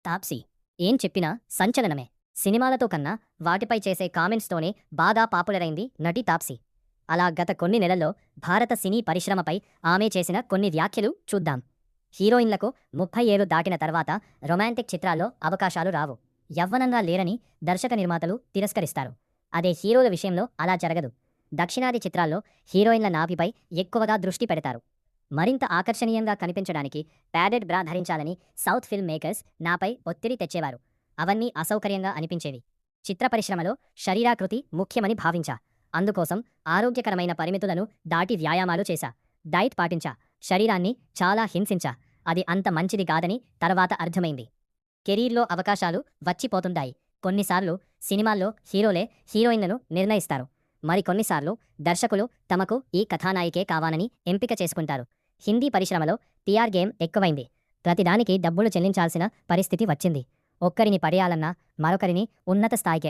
తాప్సీ ఏం చెప్పినా సంచలనమే. సినిమాలతో కన్నా వాటిపై చేసే కామెంట్స్తోనే బాగా పాపులర్ అయింది నటి తాప్సీ. అలా గత కొన్ని నెలల్లో భారత సినీ పరిశ్రమపై ఆమె చేసిన కొన్ని వ్యాఖ్యలు చూద్దాం. హీరోయిన్లకు 30 ఏళ్లు దాటిన తర్వాత రొమాంటిక్ చిత్రాల్లో అవకాశాలు రావు. యవ్వనంగా లేరని దర్శక నిర్మాతలు తిరస్కరిస్తారు. అదే హీరోల విషయంలో అలా జరగదు. దక్షిణాది చిత్రాల్లో హీరోయిన్ల నాభిపై ఎక్కువగా దృష్టి పెడతారు. మరింత ఆకర్షణీయంగా కనిపించడానికి ప్యాడెడ్ బ్రా ధరించాలని సౌత్ ఫిల్మ్ మేకర్స్ నాపై ఒత్తిడి తెచ్చేవారు. అవన్నీ అసౌకర్యంగా అనిపించేవి. చిత్ర పరిశ్రమలో శరీరాకృతి ముఖ్యమని భావించా. అందుకోసం ఆరోగ్యకరమైన పరిమితులను దాటి వ్యాయామాలు చేశా. డైట్ పాటించా. శరీరాన్ని చాలా హింసించా. అది అంత మంచిది కాదని తర్వాత అర్థమైంది. కెరీర్లో అవకాశాలు వచ్చిపోతుంటాయి. కొన్నిసార్లు సినిమాల్లో హీరోలే హీరోయిన్లను నిర్ణయిస్తారు. మరికొన్నిసార్లు దర్శకులు తమకు ఈ కథానాయికే కావాలని ఎంపిక చేసుకుంటారు. హిందీ పరిశ్రమలో పిఆర్ గేమ్ ఎక్కువైంది. ప్రతిదానికి డబ్బులు చెల్లించాల్సిన పరిస్థితి వచ్చింది. ఒక్కరిని పడేయాలన్నా మరొకరిని ఉన్నత స్థాయికే